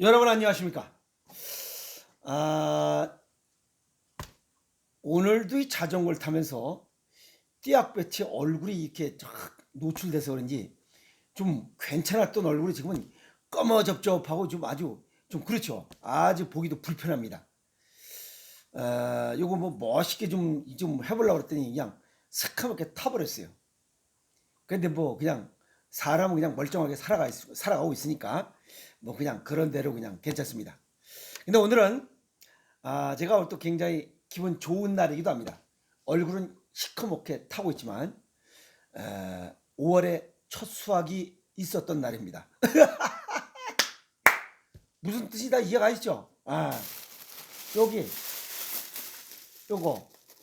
여러분 안녕하십니까? 아, 오늘도 이 자전거를 타면서 띠약볕이 얼굴이 이렇게 쫙 노출돼서 그런지 좀 괜찮았던 얼굴이 지금은 꺼머접접하고 좀 아주 좀 그렇죠. 아주 보기도 불편합니다. 요거 뭐 멋있게 좀 해보려고 그랬더니 그냥 새카맣게 타버렸어요. 근데 뭐 그냥 사람은 그냥 멀쩡하게 살아가고 있으니까 뭐 그냥 그런 대로 그냥 괜찮습니다. 근데 오늘은 제가 오늘 또 굉장히 기분 좋은 날이기도 합니다. 얼굴은 시커멓게 타고 있지만 5월에 첫 수확이 있었던 날입니다. 무슨 뜻이 다 이해가시죠? 여기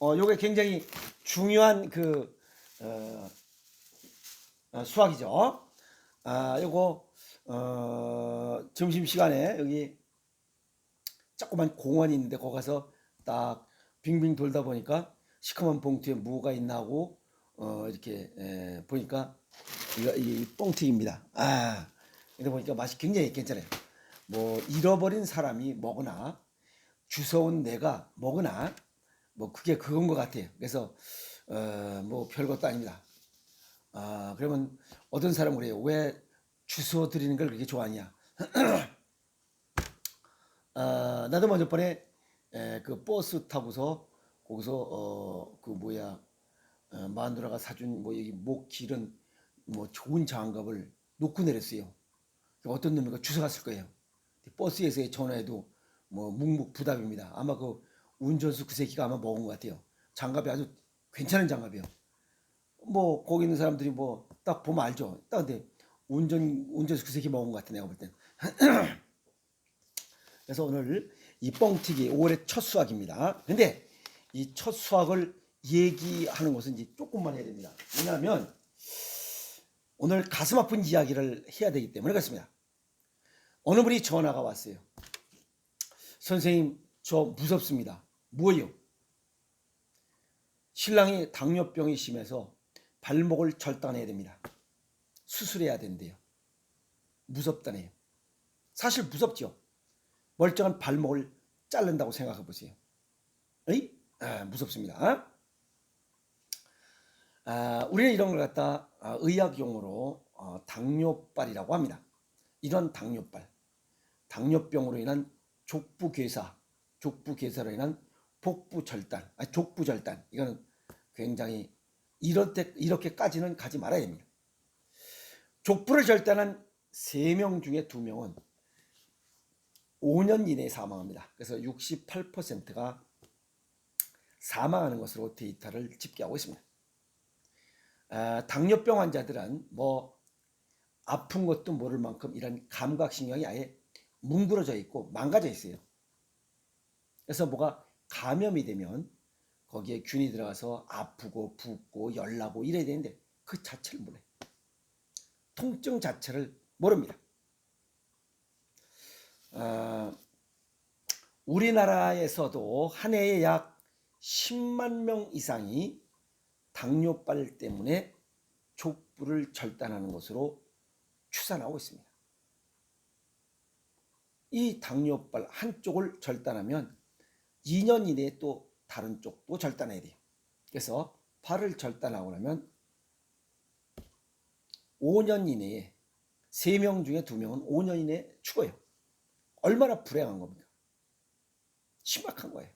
요게 굉장히 중요한 어, 수확이죠. 요거 점심 시간에 여기 조그만 공원이 있는데 거기 가서 딱 빙빙 돌다 보니까 시커먼 봉투에 뭐가 있나 하고 이렇게 보니까 이 뻥튀기입니다. 근데 보니까 맛이 굉장히 괜찮아요. 뭐 잃어버린 사람이 먹으나 주워온 내가 먹으나 뭐 그게 그건 것 같아요. 그래서 뭐 별것도 아닙니다. 그러면 어떤 사람은 그래요. 왜 주워 드리는 걸 그렇게 좋아하냐? 나도 먼저 번에 그 버스 타고서 거기서 그 뭐야 마누라가 사준 뭐 여기 목 길은 뭐 좋은 장갑을 놓고 내렸어요. 어떤 놈이가 주워갔을 거예요. 버스에서의 전화에도 뭐 묵묵부답입니다. 아마 그 운전수 그 새끼가 아마 먹은 것 같아요. 장갑이 아주 괜찮은 장갑이요. 뭐 거기 있는 사람들이 뭐 딱 보면 알죠. 딱 근데 운전수 그 새끼 먹은 것 같아 내가 볼 땐. 그래서 오늘 이 뻥튀기 5월의 첫 수확입니다. 근데 이 첫 수확을 얘기하는 것은 이제 조금만 해야 됩니다. 왜냐하면 오늘 가슴 아픈 이야기를 해야 되기 때문에 그렇습니다. 어느 분이 전화가 왔어요. 선생님 저 무섭습니다. 뭐예요? 신랑이 당뇨병이 심해서 발목을 절단해야 됩니다. 수술해야 된대요. 무섭다네요. 사실 무섭죠. 멀쩡한 발목을 자른다고 생각해 보세요. 무섭습니다. 우리는 이런 걸 갖다 의학 용어로 당뇨발이라고 합니다. 이런 당뇨발, 당뇨병으로 인한 족부괴사로 인한 복부절단, 족부절단, 이거는 굉장히 이렇게까지는 가지 말아야 됩니다. 족부를 절단한 3명 중에 2명은 5년 이내에 사망합니다. 그래서 68%가 사망하는 것으로 데이터를 집계하고 있습니다. 당뇨병 환자들은 뭐 아픈 것도 모를 만큼 이런 감각신경이 아예 뭉그러져 있고 망가져 있어요. 그래서 뭐가 감염이 되면 거기에 균이 들어가서 아프고 붓고 열나고 이래야 되는데 그 자체를 몰라요. 통증 자체를 모릅니다. 우리나라에서도 한 해에 약 10만 명 이상이 당뇨발 때문에 족부를 절단하는 것으로 추산하고 있습니다. 이 당뇨발 한쪽을 절단하면 2년 이내에 또 다른 쪽도 절단해야 돼요. 그래서 팔을 절단하고 나면 5년 이내에 3명 중에 2명은 5년 이내에 죽어요. 얼마나 불행한 겁니까? 심각한 거예요.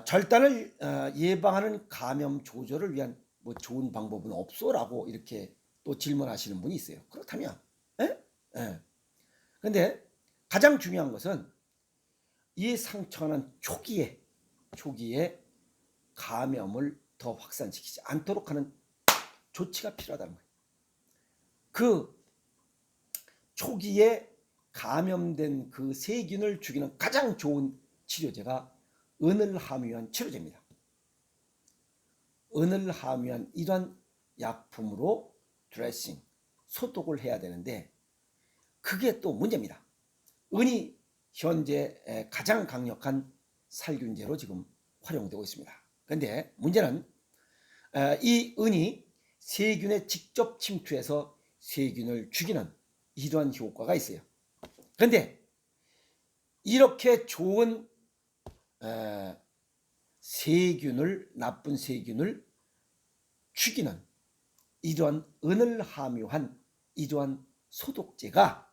절단을 예방하는 감염 조절을 위한 뭐 좋은 방법은 없소라고 이렇게 또 질문하시는 분이 있어요. 그렇다면, 그런데 가장 중요한 것은 이 상처는 초기에 감염을 더 확산시키지 않도록 하는 조치가 필요하다는 거예요. 그 초기에 감염된 그 세균을 죽이는 가장 좋은 치료제가 은을하뮤한 치료제입니다. 은을하뮤한 이런 약품으로 드레싱, 소독을 해야 되는데 그게 또 문제입니다. 은이 현재 가장 강력한 살균제로 지금 활용되고 있습니다. 그런데 문제는 이 은이 세균에 직접 침투해서 세균을 죽이는 이러한 효과가 있어요. 그런데 이렇게 좋은 세균을, 나쁜 세균을 죽이는 이러한 은을 함유한 이러한 소독제가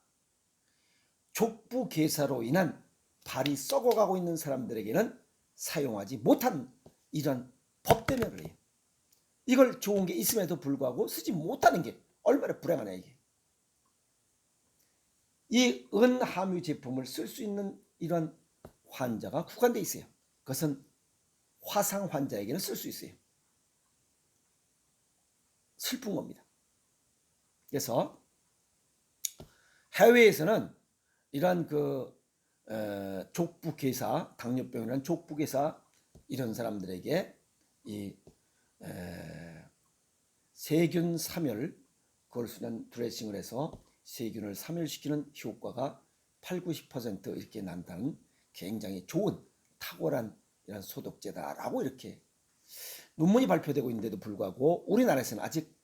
족부괴사로 인한 발이 썩어가고 있는 사람들에게는 사용하지 못한 이런 법 때문에 그래요. 이걸 좋은 게 있음에도 불구하고 쓰지 못하는 게 얼마나 불행하냐 이게. 이 은 함유 제품을 쓸 수 있는 이런 환자가 국한되어 있어요. 그것은 화상 환자에게는 쓸 수 있어요. 슬픈 겁니다. 그래서 해외에서는 이런 족부괴사, 당뇨병이라는 족부괴사 이런 사람들에게 이 세균 사멸, 그걸 쓰는 드레싱을 해서 세균을 사멸시키는 효과가 80~90% 이렇게 난다는 굉장히 좋은 탁월한 이런 소독제다라고 이렇게 논문이 발표되고 있는데도 불구하고 우리나라에서는 아직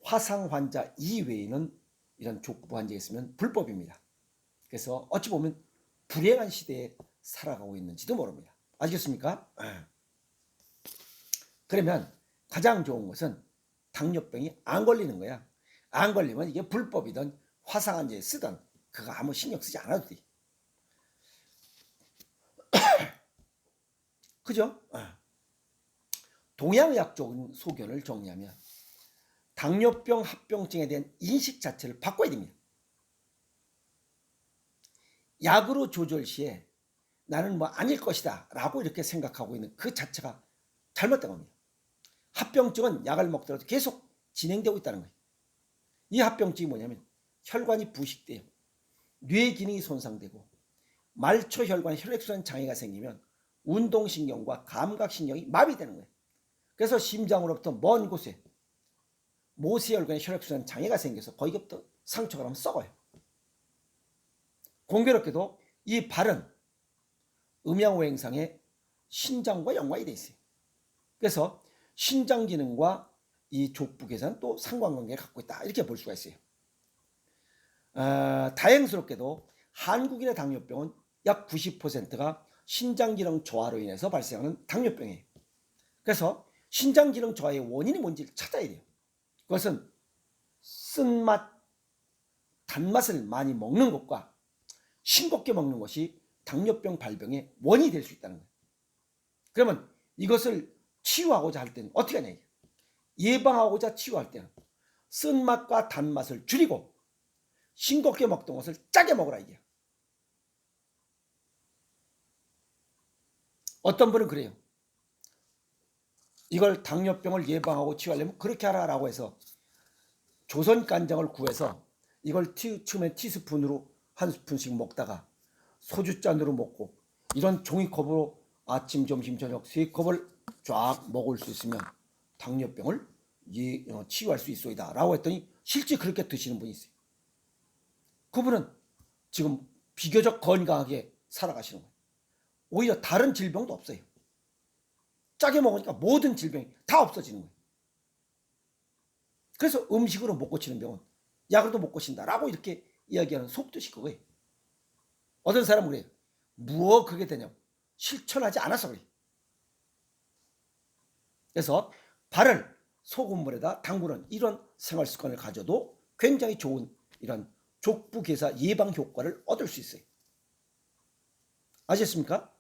화상 환자 이외에는 이런 족부 환자가 있으면 불법입니다. 그래서 어찌 보면 불행한 시대에 살아가고 있는지도 모릅니다. 아시겠습니까? 그러면 가장 좋은 것은 당뇨병이 안 걸리는 거야. 안 걸리면 이게 불법이든 화상 환자에 쓰든 그거 아무 신경 쓰지 않아도 돼. 그죠? 동양의학 적인 소견을 정리하면 당뇨병 합병증에 대한 인식 자체를 바꿔야 됩니다. 약으로 조절 시에 나는 뭐 아닐 것이다 라고 이렇게 생각하고 있는 그 자체가 잘못된 겁니다. 합병증은 약을 먹더라도 계속 진행되고 있다는 거예요. 이 합병증이 뭐냐면 혈관이 부식돼요. 뇌 기능이 손상되고 말초 혈관에 혈액순환 장애가 생기면 운동신경과 감각신경이 마비되는 거예요. 그래서 심장으로부터 먼 곳에 모세혈관에 혈액순환 장애가 생겨서 거기부터 상처가 나면 썩어요. 공교롭게도 이 발은 음양오행상에 신장과 연관이 되어 있어요. 그래서 신장 기능과 이 족부괴사는 또 상관관계를 갖고 있다 이렇게 볼 수가 있어요. 다행스럽게도 한국인의 당뇨병은 약 90%가 신장기능 저하로 인해서 발생하는 당뇨병이에요. 그래서 신장기능 저하의 원인이 뭔지를 찾아야 돼요. 그것은 쓴맛, 단맛을 많이 먹는 것과 싱겁게 먹는 것이 당뇨병 발병의 원인이 될 수 있다는 거예요. 그러면 이것을 치유하고자 할 때는 어떻게 하냐 이게. 예방하고자 치유할 때는 쓴맛과 단맛을 줄이고 싱겁게 먹던 것을 짜게 먹으라 이게. 어떤 분은 그래요. 이걸 당뇨병을 예방하고 치유하려면 그렇게 하라라고 해서 조선간장을 구해서 이걸 처음에 티스푼으로 한 스푼씩 먹다가 소주잔으로 먹고 이런 종이컵으로 아침, 점심, 저녁 3컵을 쫙 먹을 수 있으면 당뇨병을 치유할 수 있소이다 라고 했더니 실제 그렇게 드시는 분이 있어요. 그분은 지금 비교적 건강하게 살아가시는 거예요. 오히려 다른 질병도 없어요. 짜게 먹으니까 모든 질병이 다 없어지는 거예요. 그래서 음식으로 못 고치는 병은 약으로도 못 고친다라고 이렇게 이야기하는 속뜻이 그거예요. 어떤 사람은 그래요. 무엇 그게 되냐고. 실천하지 않아서 그래요. 그래서 발을 소금물에다 담그는 이런 생활 습관을 가져도 굉장히 좋은 이런 족부괴사 예방 효과를 얻을 수 있어요. 아셨습니까?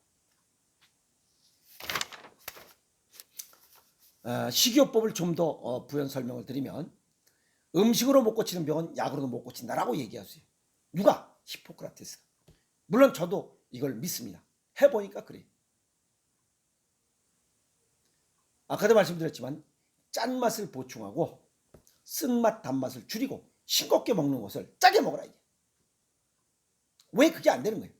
식이요법을 좀 더 부연 설명을 드리면 음식으로 못 고치는 병은 약으로도 못 고친다라고 얘기하세요. 누가? 히포크라테스가. 물론 저도 이걸 믿습니다. 해보니까 그래요. 아까도 말씀드렸지만 짠맛을 보충하고 쓴맛 단맛을 줄이고 싱겁게 먹는 것을 짜게 먹으라 이게. 왜 그게 안 되는 거예요?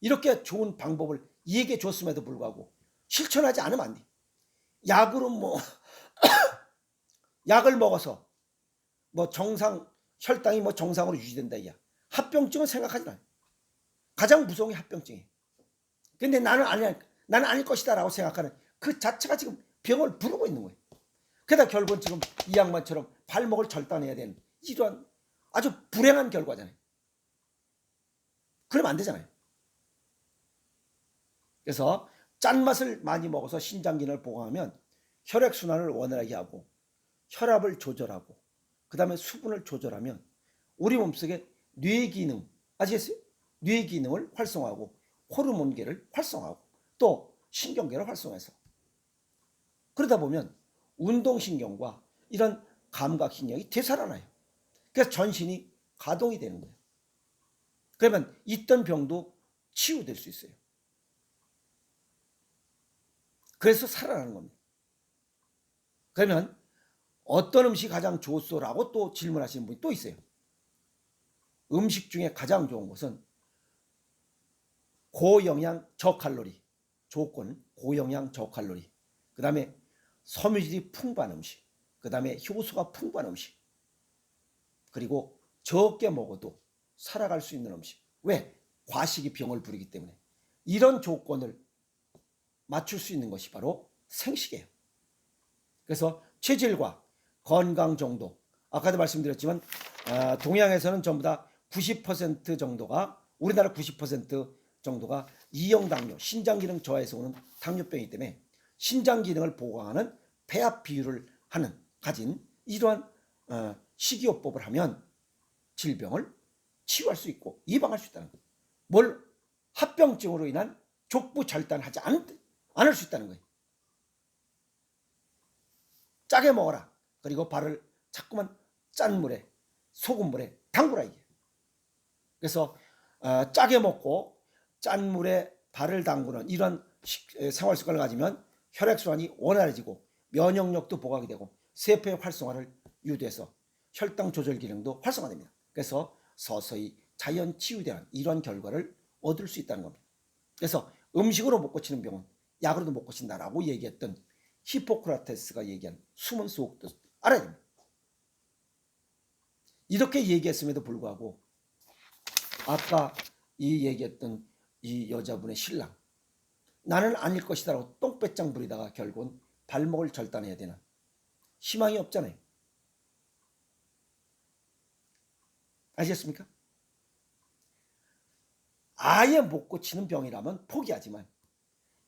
이렇게 좋은 방법을 얘기해 줬음에도 불구하고 실천하지 않으면 안 돼. 약으로 약을 먹어서 정상 혈당이 정상으로 유지된다 이야. 합병증은 생각하지 않아요. 가장 무서운 게 합병증이에요. 근데 나는 아닐 것이다라고 생각하는 그 자체가 지금 병을 부르고 있는 거예요. 그러다 결국은 지금 이 양반처럼 발목을 절단해야 되는 이러한 아주 불행한 결과잖아요. 그러면 안 되잖아요. 그래서 짠맛을 많이 먹어서 신장 기능을 보강하면 혈액순환을 원활하게 하고 혈압을 조절하고 그 다음에 수분을 조절하면 우리 몸속에 뇌 기능, 아시겠어요? 뇌 기능을 활성화하고 호르몬계를 활성화하고 또 신경계를 활성화해서 그러다 보면 운동신경과 이런 감각신경이 되살아나요. 그래서 전신이 가동이 되는 거예요. 그러면 있던 병도 치유될 수 있어요. 그래서 살아나는 겁니다. 그러면 어떤 음식이 가장 좋소라고 또 질문하시는 분이 또 있어요. 음식 중에 가장 좋은 것은 고영양 저칼로리 조건, 고영양 저칼로리, 그 다음에 섬유질이 풍부한 음식, 그 다음에 효소가 풍부한 음식, 그리고 적게 먹어도 살아갈 수 있는 음식. 왜? 과식이 병을 부리기 때문에. 이런 조건을 맞출 수 있는 것이 바로 생식이에요. 그래서 체질과 건강 정도, 아까도 말씀드렸지만 동양에서는 전부 다 90% 정도가, 우리나라 90% 정도가 이형당뇨, 신장기능 저하에서 오는 당뇨병이기 때문에 신장기능을 보강하는 배합 비율을 가진 이러한 식이요법을 하면 질병을 치유할 수 있고 예방할 수 있다는 거예요. 뭘 합병증으로 인한 족부 절단하지 않을 수 있다는 거예요. 짜게 먹어라. 그리고 발을 자꾸만 짠 물에, 소금물에 담그라 이게. 그래서 짜게 먹고 짠 물에 발을 담그는 이런 생활 습관을 가지면 혈액순환이 원활해지고 면역력도 보강이 되고 세포의 활성화를 유도해서 혈당 조절 기능도 활성화됩니다. 그래서 서서히 자연 치유되는 이런 결과를 얻을 수 있다는 겁니다. 그래서 음식으로 못 고치는 병은 약으로도 못 고친다라고 얘기했던 히포크라테스가 얘기한 숨은 수옥도 알아야 됩니다. 이렇게 얘기했음에도 불구하고 아까 이 얘기했던 이 여자분의 신랑, 나는 아닐 것이다라고 똥배짱 부리다가 결국은 발목을 절단해야 되는 희망이 없잖아요. 아시겠습니까? 아예 못 고치는 병이라면 포기하지만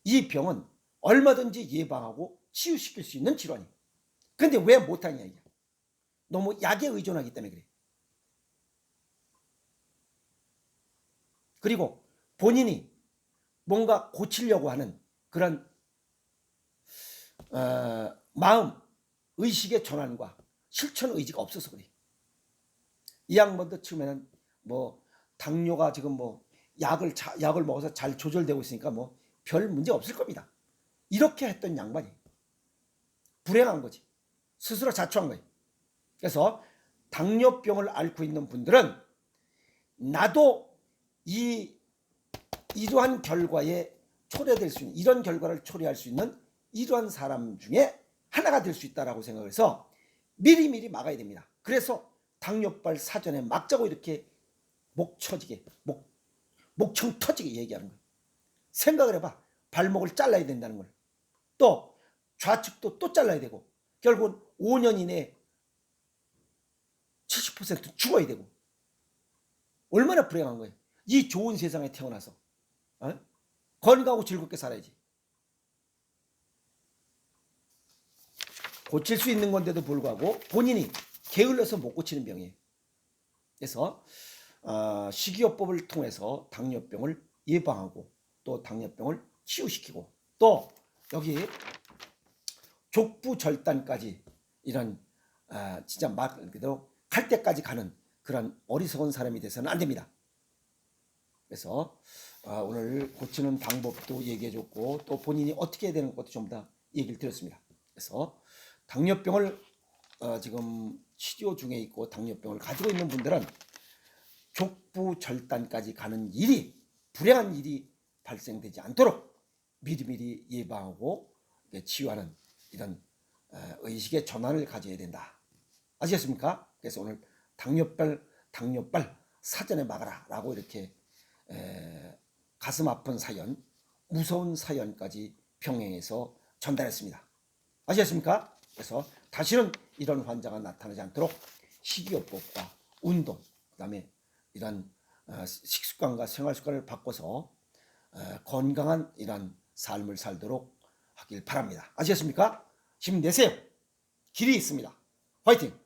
이 병은 얼마든지 예방하고 치유시킬 수 있는 질환이에요. 근데 왜 못하냐 이게. 너무 약에 의존하기 때문에 그래. 그리고 본인이 뭔가 고치려고 하는 그런 마음, 의식의 전환과 실천 의지가 없어서 그래. 이 양반도 처음에는 뭐 당뇨가 지금 뭐 약을 먹어서 잘 조절되고 있으니까 뭐 별 문제 없을 겁니다. 이렇게 했던 양반이 불행한 거지. 스스로 자초한 거예요. 그래서 당뇨병을 앓고 있는 분들은 나도 이러한 결과에 초래될 수 있는, 이런 결과를 초래할 수 있는 이러한 사람 중에 하나가 될 수 있다라고 생각해서 미리미리 막아야 됩니다. 그래서 당뇨발 사전에 막자고 이렇게 목청 터지게 얘기하는 거예요. 생각을 해봐. 발목을 잘라야 된다는 걸. 또 좌측도 또 잘라야 되고 결국은 5년 이내에 70% 죽어야 되고 얼마나 불행한 거예요. 이 좋은 세상에 태어나서 건강하고 즐겁게 살아야지. 고칠 수 있는 건데도 불구하고 본인이 게을러서 못 고치는 병이에요. 그래서 식이요법을 통해서 당뇨병을 예방하고 또 당뇨병을 치유시키고 또 여기 족부 절단까지 이런 진짜 말 그대로 갈 때까지 가는 그런 어리석은 사람이 돼서는 안 됩니다. 그래서 오늘 고치는 방법도 얘기해줬고 또 본인이 어떻게 해야 되는 것도 좀 더 얘기를 드렸습니다. 그래서 당뇨병을 지금 치료 중에 있고 당뇨병을 가지고 있는 분들은 족부 절단까지 가는 일이 불행한 일이 발생되지 않도록 미리미리 예방하고 치유하는 이런 의식의 전환을 가져야 된다. 아시겠습니까? 그래서 오늘 당뇨발 사전에 막아라 라고 이렇게 가슴 아픈 사연, 무서운 사연까지 병행해서 전달했습니다. 아시겠습니까? 그래서 다시는 이런 환자가 나타나지 않도록 식이요법과 운동, 그다음에 이런 식습관과 생활 습관을 바꿔서 건강한 이런 삶을 살도록 하길 바랍니다. 아시겠습니까? 힘내세요. 길이 있습니다. 화이팅!